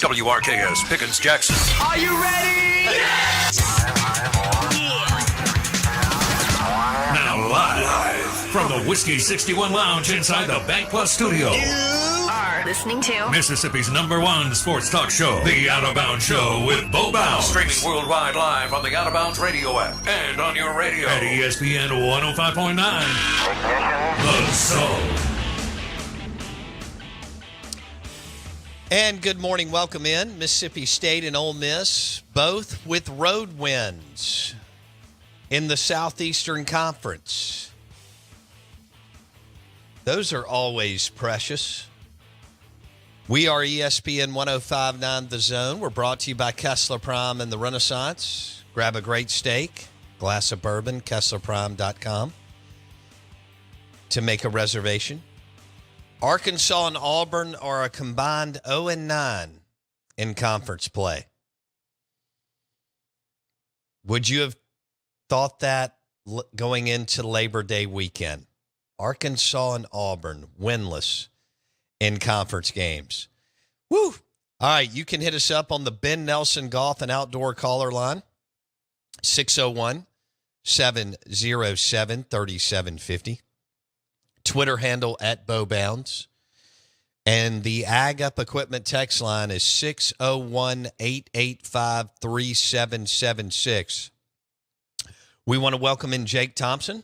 WRKS Pickens Jackson. Are you ready? Yes! Now live from the Whiskey 61 Lounge inside the BankPlus Studio. You are listening to Mississippi's #1 sports talk show, The Out of Bounds Show with Bo Bounds. Streaming worldwide live on the Out of Bounds radio app and on your radio at ESPN 105.9. The Zone. And good morning. Welcome in. Mississippi State and Ole Miss, both with road wins in the Southeastern Conference. Those are always precious. We are ESPN 105.9 The Zone. We're brought to you by Kessler Prime and the Renaissance. Grab a great steak, glass of bourbon, KesslerPrime.com to make a reservation. Arkansas and Auburn are a combined 0-9 in conference play. Would you have thought that going into Labor Day weekend? Arkansas and Auburn winless in conference games. Woo! All right, you can hit us up on the Ben Nelson Golf and Outdoor caller line, 601-707-3750. Twitter handle at BoBounds. And the Ag Up Equipment text line is 601-885-3776. We want to welcome in Jake Thompson,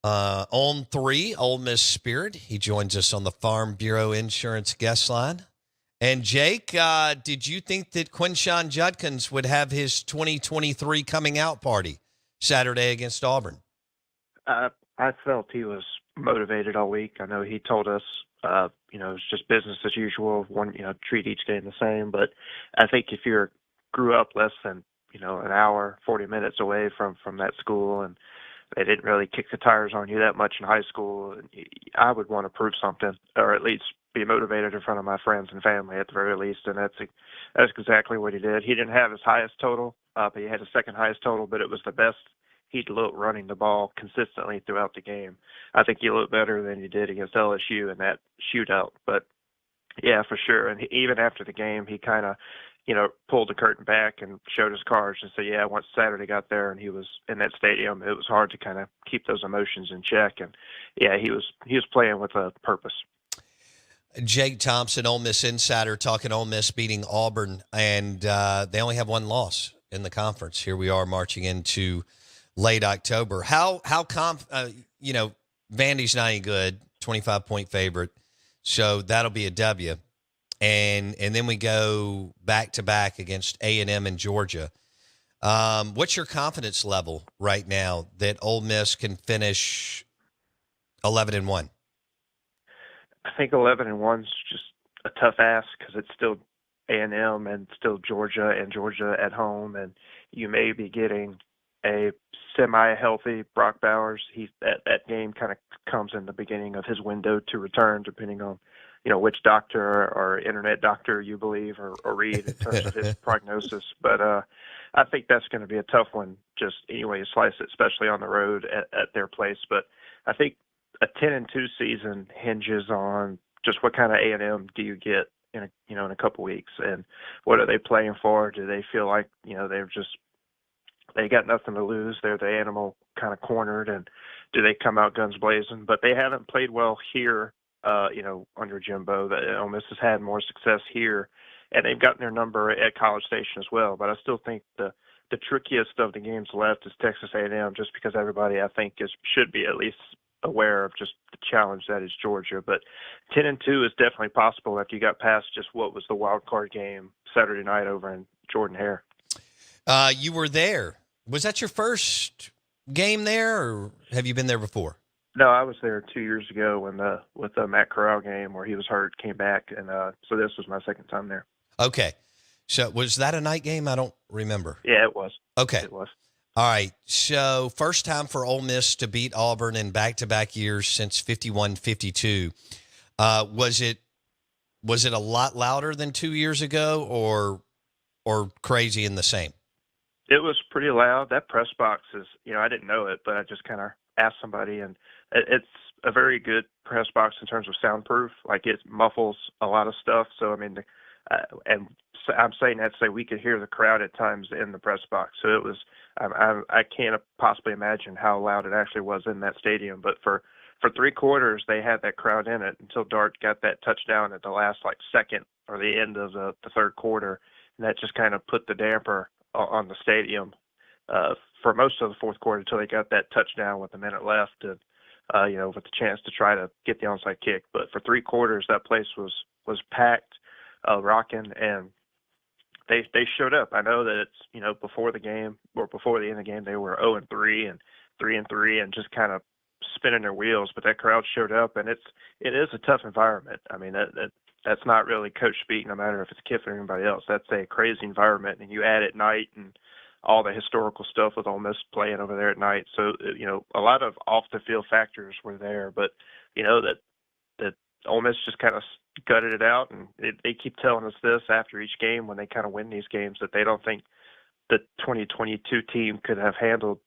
on 3, Ole Miss Spirit. He joins us on the Farm Bureau Insurance guest line. And Jake, did you think that Quinshon Judkins would have his 2023 coming out party Saturday against Auburn? I felt he was motivated all week. I know he told us, it's just business as usual. Treat each game the same. But I think if you grew up less than, an hour, 40 minutes away from that school, and they didn't really kick the tires on you that much in high school, I would want to prove something, or at least be motivated in front of my friends and family at the very least. And that's exactly what he did. He didn't have his highest total, but he had his second highest total, but it was the best he'd looked running the ball consistently throughout the game. I think he looked better than he did against LSU in that shootout. But, yeah, for sure. And even after the game, he kind of, pulled the curtain back and showed his cards and said, yeah, once Saturday got there and he was in that stadium, it was hard to kind of keep those emotions in check. And, yeah, he was playing with a purpose. Jake Thompson, Ole Miss insider, talking Ole Miss beating Auburn, and they only have one loss in the conference. Here we are marching into late October. Vandy's not any good, 25-point favorite, so that'll be a W. And then we go back-to-back against A&M and Georgia. What's your confidence level right now that Ole Miss can finish 11-1? I think 11-1 is just a tough ask because it's still A&M and still Georgia and Georgia at home, and you may be getting a semi-healthy Brock Bowers. That game kind of comes in the beginning of his window to return, depending on which doctor or internet doctor you believe or read in terms of his prognosis. But I think that's going to be a tough one, just any way you slice it, especially on the road at their place. But I think a 10-2 season hinges on just what kind of A&M do you get in a couple weeks, and what are they playing for? Do they feel like they got nothing to lose? They're the animal kind of cornered, and do they come out guns blazing? But they haven't played well here, under Jimbo. Ole Miss has had more success here, and they've gotten their number at College Station as well. But I still think the trickiest of the games left is Texas A&M, just because everybody, I think, should be at least aware of just the challenge that is Georgia. But 10-2 is definitely possible after you got past just what was the wild card game Saturday night over in Jordan-Hare. You were there. Was that your first game there, or have you been there before? No, I was there 2 years ago with the Matt Corral game where he was hurt, came back, and so this was my second time there. Okay. So was that a night game? I don't remember. Yeah, it was. Okay. It was. All right. So first time for Ole Miss to beat Auburn in back-to-back years since 51-52. Was it a lot louder than 2 years ago, or crazy in the same? It was pretty loud. That press box is, I didn't know it, but I just kind of asked somebody, and it's a very good press box in terms of soundproof. Like, it muffles a lot of stuff. So, I mean, And so I'm saying that to say we could hear the crowd at times in the press box. So it was, I can't possibly imagine how loud it actually was in that stadium. But for 3 quarters, they had that crowd in it until Dart got that touchdown at the last second or the end of the third quarter. And that just kind of put the damper on the stadium for most of the fourth quarter until they got that touchdown with a minute left and, with the chance to try to get the onside kick. But for 3 quarters, that place was packed, rocking, and they showed up. I know that it's, before the game or before the end of the game, they were 0-3 and 3-3 and just kind of spinning their wheels, but that crowd showed up, and it is a tough environment. I mean, that's not really coach speak, no matter if it's Kiffin or anybody else. That's a crazy environment, and you add at night and all the historical stuff with Ole Miss playing over there at night. So, a lot of off-the-field factors were there, but, that Ole Miss just kind of gutted it out, and they keep telling us this after each game when they kind of win these games, that they don't think the 2022 team could have handled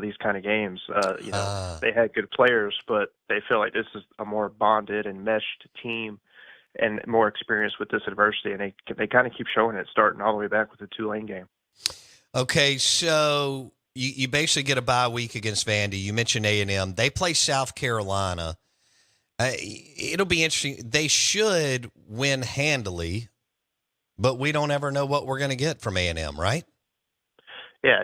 these kind of games. They had good players, but they feel like this is a more bonded and meshed team and more experience with this adversity. And they kind of keep showing it, starting all the way back with the Tulane game. Okay, so you basically get a bye week against Vandy. You mentioned A&M. They play South Carolina. It'll be interesting. They should win handily, but we don't ever know what we're going to get from A&M, right? Yeah,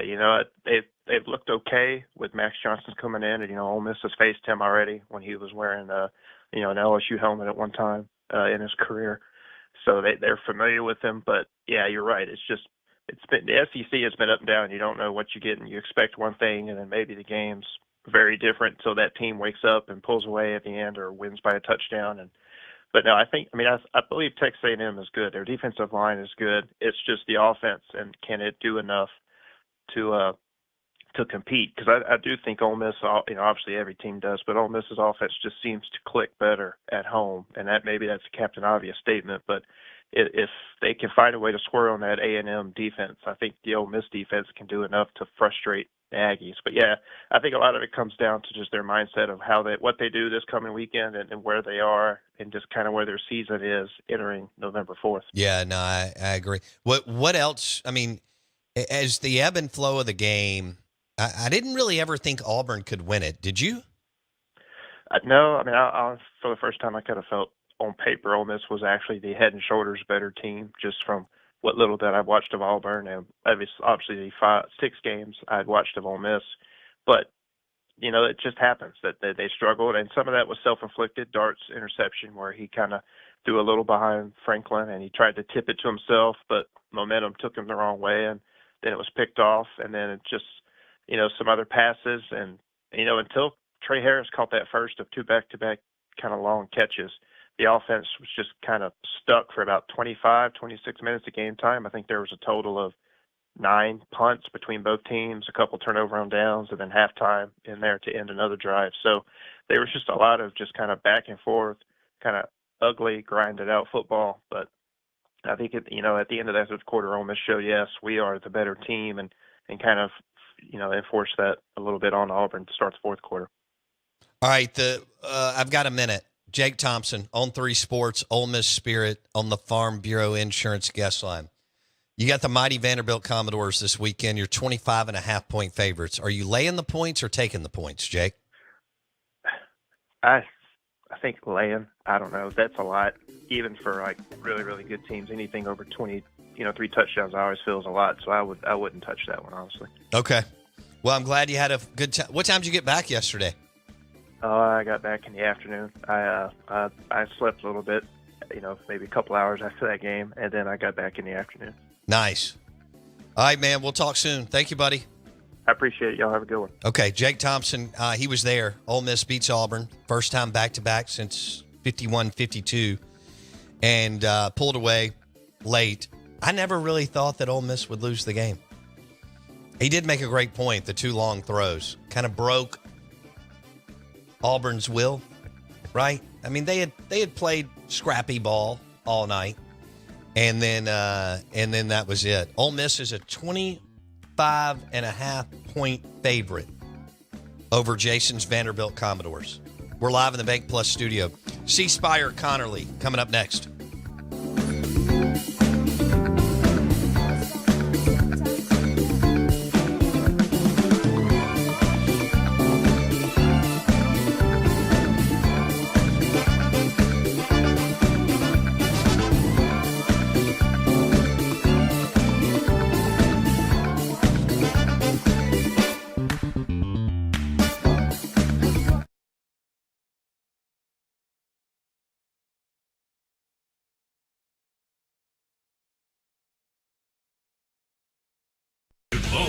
they've looked okay with Max Johnson coming in, and Ole Miss has faced him already when he was wearing an LSU helmet at one time in his career, so they're familiar with him. But yeah, you're right. It's been the SEC has been up and down. You don't know what you get, and you expect one thing, and then maybe the game's very different until that team wakes up and pulls away at the end or wins by a touchdown. But no, I believe Texas A&M is good. Their defensive line is good. It's just the offense, and can it do enough to compete? Because I do think Ole Miss, obviously every team does, but Ole Miss's offense just seems to click better at home, and that's a Captain Obvious statement. But if they can find a way to score on that A&M defense, I think the Ole Miss defense can do enough to frustrate the Aggies. But yeah, I think a lot of it comes down to just their mindset of what they do this coming weekend and where they are and just kind of where their season is entering November 4th. Yeah, no, I agree. What else? I mean, as the ebb and flow of the game, I didn't really ever think Auburn could win it. Did you? No, I mean, for the first time, I kind of felt on paper Ole Miss was actually the head and shoulders better team, just from what little that I've watched of Auburn, and obviously the 6 games I'd watched of Ole Miss. But it just happens that they struggled, and some of that was self-inflicted. Dart's interception, where he kind of threw a little behind Franklin, and he tried to tip it to himself, but momentum took him the wrong way, and then it was picked off, and then it just some other passes, and until Trey Harris caught that first of 2 back-to-back kind of long catches, the offense was just kind of stuck for about 25, 26 minutes of game time. I think there was a total of 9 punts between both teams, a couple turnover on downs, and then halftime in there to end another drive. So there was just a lot of just kind of back and forth, kind of ugly, grinded out football. But I think at the end of that third quarter, Ole Miss showed, yes, we are the better team, and kind of enforce that a little bit on Auburn to start the fourth quarter. All right, I've got a minute. Jake Thompson on 3 Sports, Ole Miss Spirit on the Farm Bureau Insurance guest line. You got the mighty Vanderbilt Commodores this weekend. You're 25.5-point favorites. Are you laying the points or taking the points, Jake? I think laying. I don't know. That's a lot, even for really, really good teams. Anything over 20, 3 touchdowns, I always feel is a lot. So I wouldn't touch that one, honestly. Okay. Well, I'm glad you had a good time. What time did you get back yesterday? I got back in the afternoon. I slept a little bit, maybe a couple hours after that game, and then I got back in the afternoon. Nice. All right, man. We'll talk soon. Thank you, buddy. I appreciate it. Y'all have a good one. Okay, Jake Thompson, he was there. Ole Miss beats Auburn. First time back-to-back since 51-52, and pulled away late. I never really thought that Ole Miss would lose the game. He did make a great point. The 2 long throws kind of broke Auburn's will, right? I mean, they had played scrappy ball all night, and then that was it. Ole Miss is a 25.5-point favorite over Jason's Vanderbilt Commodores. We're live in the BankPlus Studio. C. Spire Connerly coming up next.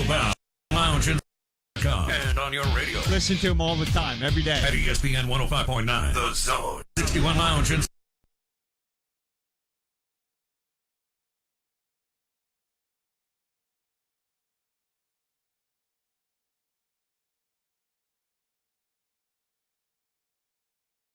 Bow Lounge and on your radio. Listen to him all the time, every day. At ESPN 105.9. The Zone. 61 Lounge and